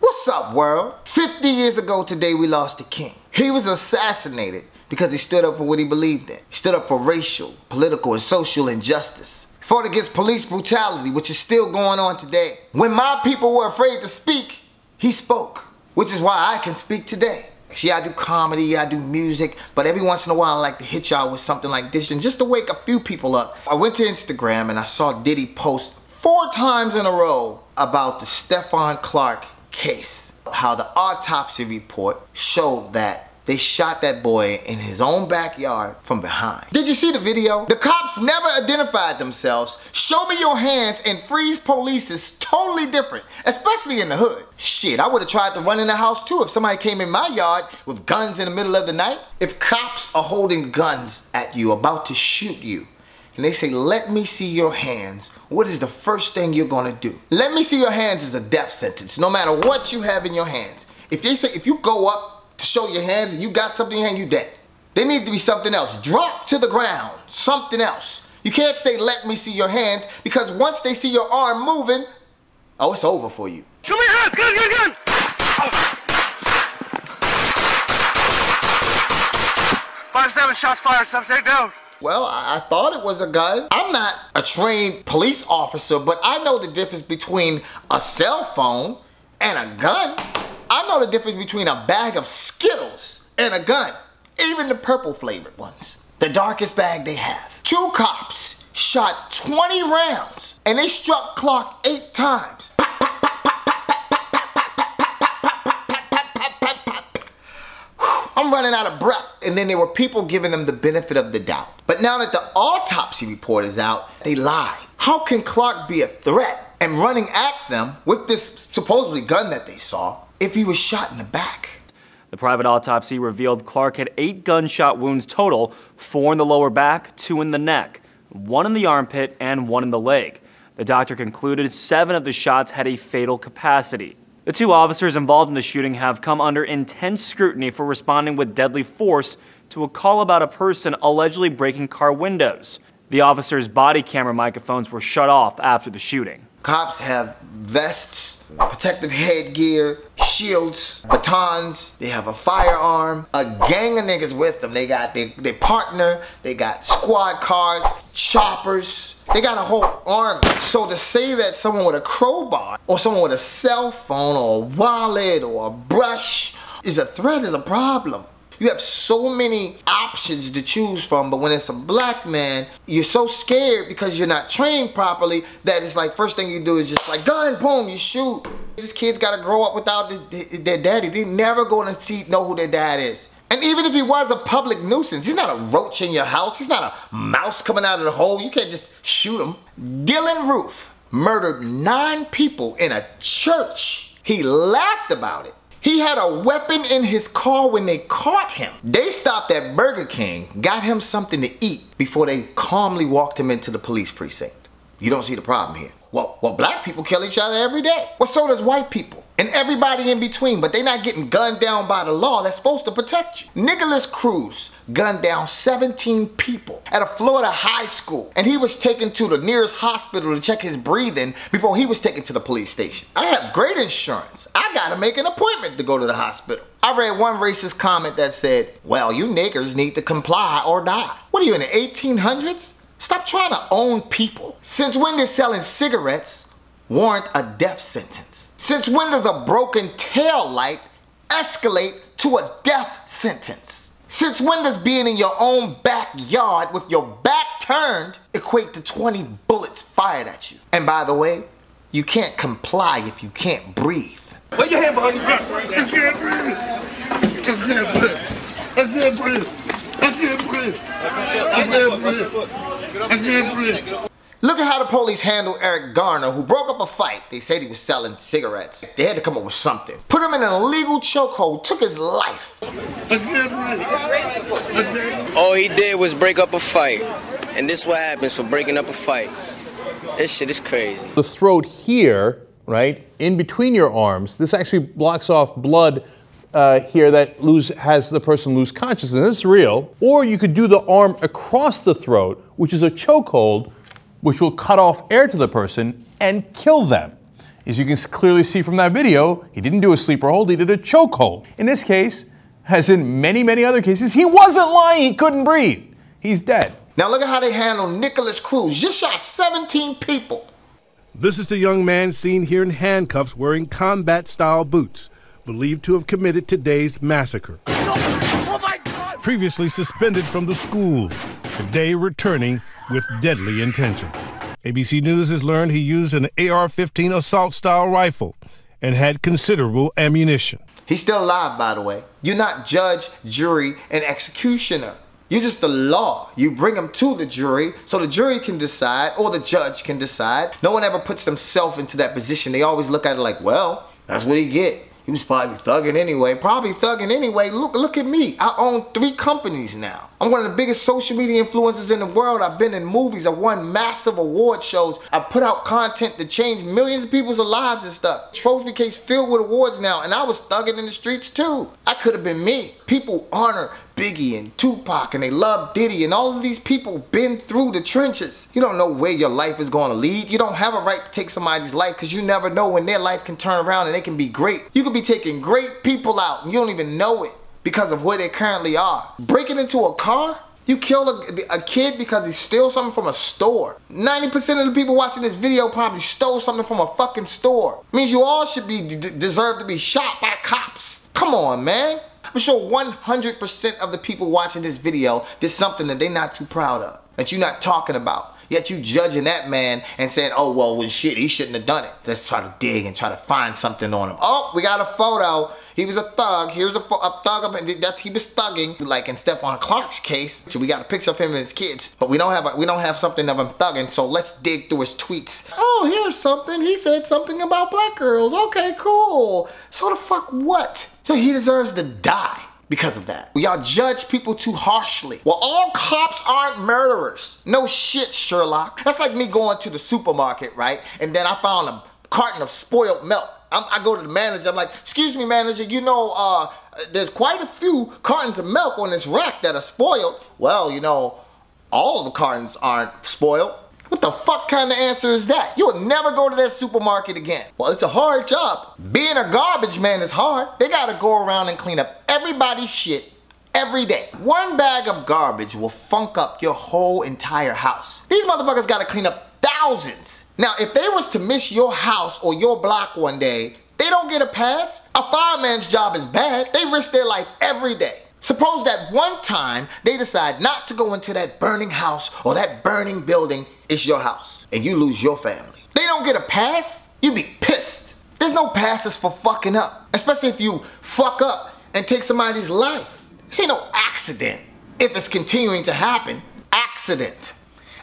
What's up, world? 50 years ago today, we lost a king. He was assassinated because he stood up for what he believed in. He stood up for racial, political, and social injustice. He fought against police brutality, which is still going on today. When my people were afraid to speak, he spoke, which is why I can speak today. See, I do comedy, I do music, but every once in a while I like to hit y'all with something like this, and just to wake a few people up. I went to Instagram and I saw Diddy post 4 times in a row about the Stephon Clark case. How the autopsy report showed that they shot that boy in his own backyard from behind. Did you see the video? The cops never identified themselves. Show me your hands and freeze police is totally different, especially in the hood. Shit, I would have tried to run in the house too if somebody came in my yard with guns in the middle of the night. If cops are holding guns at you, about to shoot you, and they say, let me see your hands, what is the first thing you're gonna do? Let me see your hands is a death sentence, no matter what you have in your hands. If they say, if you go up to show your hands and you got something in your hand, you dead. There needs to be something else. Drop to the ground, something else. You can't say, let me see your hands, because once they see your arm moving, oh, it's over for you. Show me your hands, gun! 5-7 shots fired, subject down. Well, I thought it was a gun. I'm not a trained police officer, but I know the difference between a cell phone and a gun. I know the difference between a bag of Skittles and a gun. Even the purple flavored ones. The darkest bag they have. 2 cops shot 20 rounds and they struck Clark 8 times. I'm running out of breath. And then there were people giving them the benefit of the doubt. But now that the autopsy report is out, they lied. How can Clark be a threat and running at them with this supposedly gun that they saw if he was shot in the back? The private autopsy revealed Clark had 8 gunshot wounds total, 4 in the lower back, 2 in the neck, 1 in the armpit, and 1 in the leg. The doctor concluded 7 of the shots had a fatal capacity. The 2 officers involved in the shooting have come under intense scrutiny for responding with deadly force to a call about a person allegedly breaking car windows. The officers' body camera microphones were shut off after the shooting. Cops have vests, protective headgear, shields, batons, they have a firearm, a gang of niggas with them. They got their partner, they got squad cars, choppers, they got a whole army. So to say that someone with a crowbar or someone with a cell phone or a wallet or a brush is a threat is a problem. You have so many options to choose from, but when it's a black man, you're so scared because you're not trained properly that it's like first thing you do is just like gun, boom, you shoot. These kids gotta grow up without their daddy. They never gonna know who their dad is. And even if he was a public nuisance, he's not a roach in your house. He's not a mouse coming out of the hole. You can't just shoot him. Dylan Roof murdered 9 people in a church. He laughed about it. He had a weapon in his car when they caught him. They stopped at Burger King, got him something to eat before they calmly walked him into the police precinct. You don't see the problem here. Well, black people kill each other every day. Well, so does white people. And everybody in between, but they're not getting gunned down by the law that's supposed to protect you. Nicholas Cruz gunned down 17 people at a Florida high school, and he was taken to the nearest hospital to check his breathing before he was taken to the police station. I have great insurance. I gotta make an appointment to go to the hospital. I read one racist comment that said, well, you niggers need to comply or die. What are you, in the 1800s? Stop trying to own people. Since when does selling cigarettes warrant a death sentence? Since when does a broken tail light escalate to a death sentence? Since when does being in your own backyard with your back turned equate to 20 bullets fired at you? And by the way, you can't comply if you can't breathe. Put your hand behind your back. I can't breathe. I can't breathe. I can't breathe. I can't breathe. I can't breathe. I can't breathe. Look at how the police handled Eric Garner, who broke up a fight. They said he was selling cigarettes. They had to come up with something. Put him in an illegal chokehold, took his life. All he did was break up a fight. And this is what happens for breaking up a fight. This shit is crazy. The throat here, right, in between your arms, this actually blocks off blood here that has the person lose consciousness. This is real. Or you could do the arm across the throat, which is a chokehold, which will cut off air to the person and kill them. As you can clearly see from that video, he didn't do a sleeper hold, he did a choke hold. In this case, as in many, many other cases, he wasn't lying, he couldn't breathe. He's dead. Now look at how they handle Nicholas Cruz. Just shot 17 people. This is the young man seen here in handcuffs wearing combat-style boots, believed to have committed today's massacre. Oh my God! Previously suspended from the school, today returning with deadly intentions. ABC News has learned he used an AR-15 assault-style rifle and had considerable ammunition. He's still alive, by the way. You're not judge, jury, and executioner. You're just the law. You bring him to the jury so the jury can decide or the judge can decide. No one ever puts themselves into that position. They always look at it like, well, that's what he get. He was probably thugging anyway. Probably thugging anyway. Look at me. I own 3 companies now. I'm one of the biggest social media influencers in the world. I've been in movies. I've won massive award shows. I put out content to change millions of people's lives and stuff. Trophy case filled with awards now. And I was thugging in the streets too. I could have been me. People honor Biggie and Tupac and they love Diddy, and all of these people been through the trenches. You don't know where your life is going to lead. You don't have a right to take somebody's life because you never know when their life can turn around and they can be great. You could be taking great people out and you don't even know it because of where they currently are. Breaking into a car? You killed a kid because he stole something from a store. 90% of the people watching this video probably stole something from a fucking store. Means you all should be deserve to be shot by cops. Come on, man. I'm sure 100% of the people watching this video did something that they're not too proud of, that you're not talking about. Yet you judging that man and saying, oh, well, shit, he shouldn't have done it. Let's try to dig and try to find something on him. Oh, we got a photo. He was a thug. Here's a thug. He was thugging, like in Stephon Clark's case. So we got a picture of him and his kids, but we don't have something of him thugging. So let's dig through his tweets. Oh, here's something. He said something about black girls. Okay, cool. So the fuck what? So he deserves to die because of that. Y'all judge people too harshly. Well, all cops aren't murderers. No shit, Sherlock. That's like me going to the supermarket, right? And then I found a carton of spoiled milk. I go to the manager, I'm like, excuse me, manager, you know, there's quite a few cartons of milk on this rack that are spoiled. Well, you know, all of the cartons aren't spoiled. What the fuck kind of answer is that? You'll never go to that supermarket again. Well, it's a hard job. Being a garbage man is hard. They gotta go around and clean up everybody's shit every day. One bag of garbage will funk up your whole entire house. These motherfuckers gotta clean up thousands. Now, if they was to miss your house or your block one day, they don't get a pass. A fireman's job is bad. They risk their life every day. Suppose that one time they decide not to go into that burning house or that burning building. It's your house and you lose your family. They don't get a pass. You be pissed. There's no passes for fucking up, especially if you fuck up and take somebody's life. This ain't no accident. If it's continuing to happen, accident.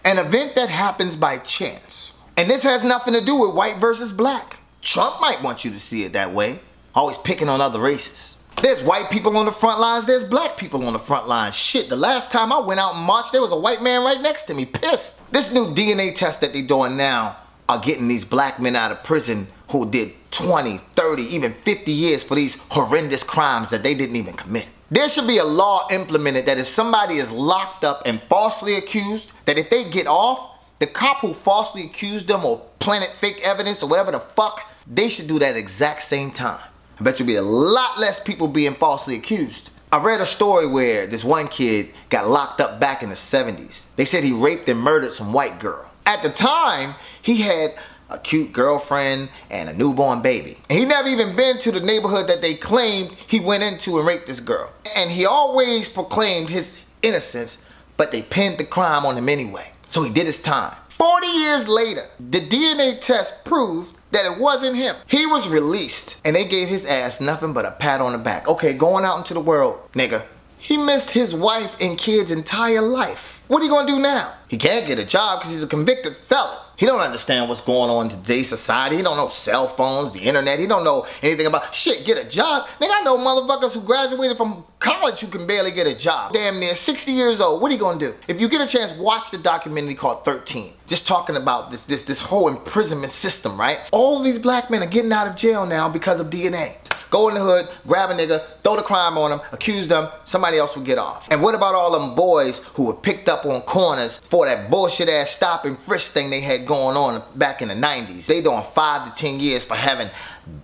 An event that happens by chance. And this has nothing to do with white versus black. Trump might want you to see it that way. Always picking on other races. There's white people on the front lines, there's black people on the front lines. Shit, the last time I went out and marched, there was a white man right next to me, pissed. This new DNA test that they're doing now are getting these black men out of prison who did 20, 30, even 50 years for these horrendous crimes that they didn't even commit. There should be a law implemented that if somebody is locked up and falsely accused, that if they get off, the cop who falsely accused them or planted fake evidence or whatever the fuck, they should do that exact same time. I bet you'll be a lot less people being falsely accused. I read a story where this one kid got locked up back in the 70s. They said he raped and murdered some white girl. At the time, he had a cute girlfriend and a newborn baby. And he never even been to the neighborhood that they claimed he went into and raped this girl. And he always proclaimed his innocence, but they pinned the crime on him anyway. So he did his time. 40 years later, the DNA test proved that it wasn't him. He was released and they gave his ass nothing but a pat on the back. Okay, going out into the world, nigga. He missed his wife and kids' entire life. What are you gonna do now? He can't get a job because he's a convicted felon. He don't understand what's going on in today's society. He don't know cell phones, the internet. He don't know anything about shit. Get a job. Nigga, I know motherfuckers who graduated from college who can barely get a job. Damn near 60 years old. What are you gonna do? If you get a chance, watch the documentary called 13. Just talking about this whole imprisonment system, right? All of these black men are getting out of jail now because of DNA. Go go in the hood, grab a nigga, throw the crime on him, accuse them, somebody else will get off. And what about all them boys who were picked up on corners for that bullshit ass stop and frisk thing they had going on back in the 90s? They doing 5 to 10 years for having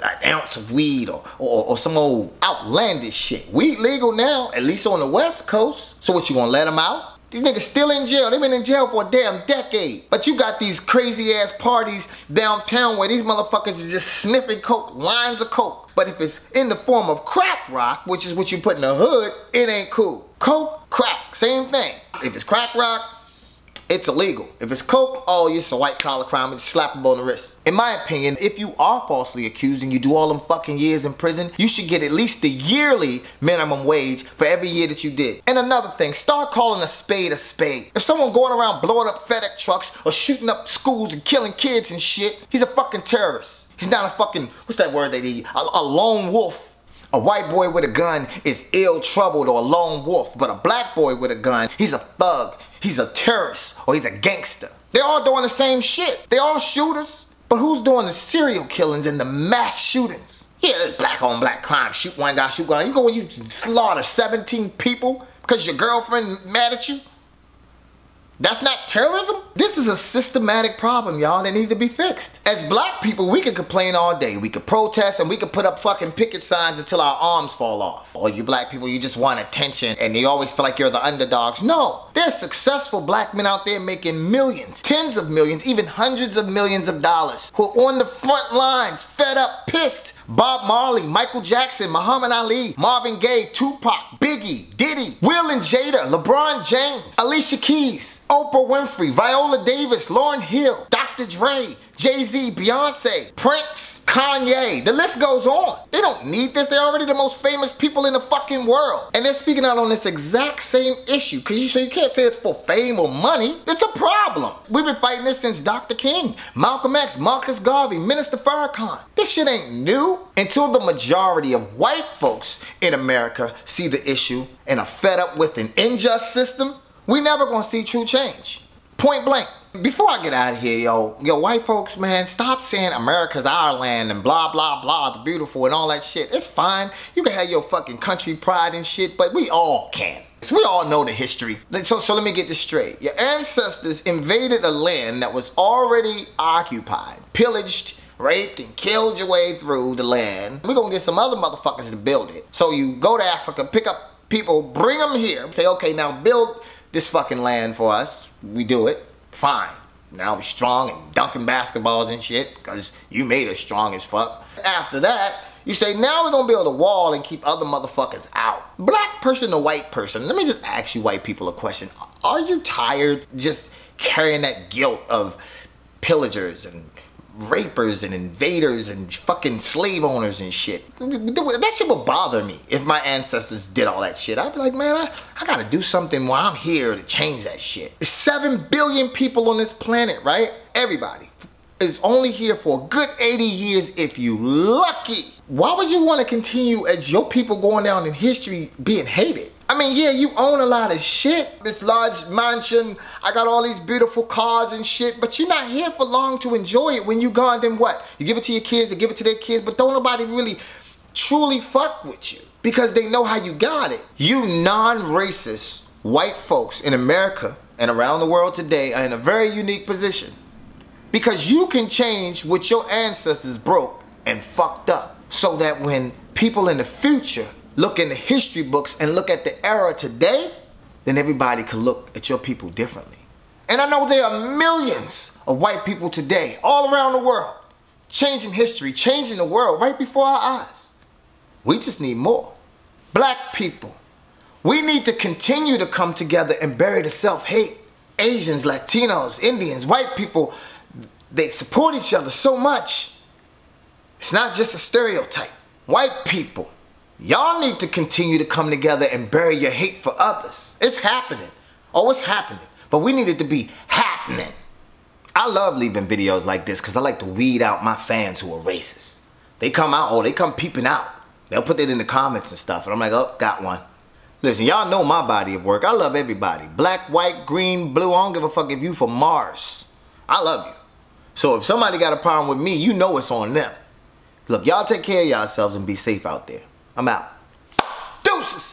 an ounce of weed or some old outlandish shit. Weed legal now, at least on the West Coast. So what, you gonna let them out? These niggas still in jail. They've been in jail for a damn decade. But you got these crazy ass parties downtown where these motherfuckers is just sniffing coke, lines of coke. But if it's in the form of crack rock, which is what you put in the hood, it ain't cool. Coke, crack, same thing. If it's crack rock, it's illegal. If it's coke, oh, it's a white collar crime. It's slappable on the wrist. In my opinion, if you are falsely accused and you do all them fucking years in prison, you should get at least the yearly minimum wage for every year that you did. And another thing, start calling a spade a spade. If someone going around blowing up FedEx trucks or shooting up schools and killing kids and shit, he's a fucking terrorist. He's not a fucking, what's that word they need? A lone wolf. A white boy with a gun is ill-troubled or a lone wolf, but a black boy with a gun, he's a thug, he's a terrorist, or he's a gangster. They're all doing the same shit. They're all shooters, but who's doing the serial killings and the mass shootings? Yeah, there's black on black crime. Shoot one guy, shoot one. You go and you slaughter 17 people because your girlfriend mad at you? That's not terrorism? This is a systematic problem, y'all, that needs to be fixed. As black people, we can complain all day. We could protest and we could put up fucking picket signs until our arms fall off. Or you black people, you just want attention and you always feel like you're the underdogs. No, there's successful black men out there making millions, tens of millions, even hundreds of millions of dollars who are on the front lines, fed up, pissed. Bob Marley, Michael Jackson, Muhammad Ali, Marvin Gaye, Tupac, Biggie, Diddy, Will and Jada, LeBron James, Alicia Keys, Oprah Winfrey, Viola Davis, Lauryn Hill, Dr. Dre, Jay-Z, Beyonce, Prince, Kanye, the list goes on. They don't need this. They're already the most famous people in the fucking world. And they're speaking out on this exact same issue. Because you can't say it's for fame or money. It's a problem. We've been fighting this since Dr. King, Malcolm X, Marcus Garvey, Minister Farrakhan. This shit ain't new. Until the majority of white folks in America see the issue and are fed up with an unjust system, we never gonna see true change. Point blank. Before I get out of here, yo, white folks, man, stop saying America's our land and blah, blah, blah, the beautiful and all that shit. It's fine. You can have your fucking country pride and shit, but we all can. So we all know the history. So let me get this straight. Your ancestors invaded a land that was already occupied, pillaged, raped, and killed your way through the land. We're gonna get some other motherfuckers to build it. So you go to Africa, pick up people, bring them here, say, okay, now build this fucking land for us. We do it. Fine. Now we're strong and dunking basketballs and shit because you made us strong as fuck. After that, you say, now we're gonna build a wall and keep other motherfuckers out. Black person to white person, let me just ask you white people a question. Are you tired just carrying that guilt of pillagers and rapers and invaders and fucking slave owners and shit? That shit would bother me if my ancestors did all that shit. I'd be like, man, I gotta do something while I'm here to change that shit. There's 7 billion people on this planet, right? Everybody is only here for a good 80 years if you lucky. Why would you want to continue as your people going down in history being hated? I mean, yeah, you own a lot of shit. This large mansion, I got all these beautiful cars and shit, but you're not here for long to enjoy it. When you gone, then what? You give it to your kids, they give it to their kids, but don't nobody really truly fuck with you because they know how you got it. You non-racist white folks in America and around the world today are in a very unique position because you can change what your ancestors broke and fucked up so that when people in the future look in the history books and look at the era today, then everybody can look at your people differently. And I know there are millions of white people today all around the world changing history, changing the world right before our eyes. We just need more. Black people, we need to continue to come together and bury the self-hate. Asians, Latinos, Indians, white people, they support each other so much. It's not just a stereotype. White people, y'all need to continue to come together and bury your hate for others. It's happening. Oh, it's happening. But we need it to be happening. I love leaving videos like this because I like to weed out my fans who are racist. They come out, oh, they come peeping out. They'll put it in the comments and stuff. And I'm like, oh, got one. Listen, y'all know my body of work. I love everybody. Black, white, green, blue. I don't give a fuck if you from Mars. I love you. So if somebody got a problem with me, you know it's on them. Look, y'all take care of yourselves and be safe out there. I'm out.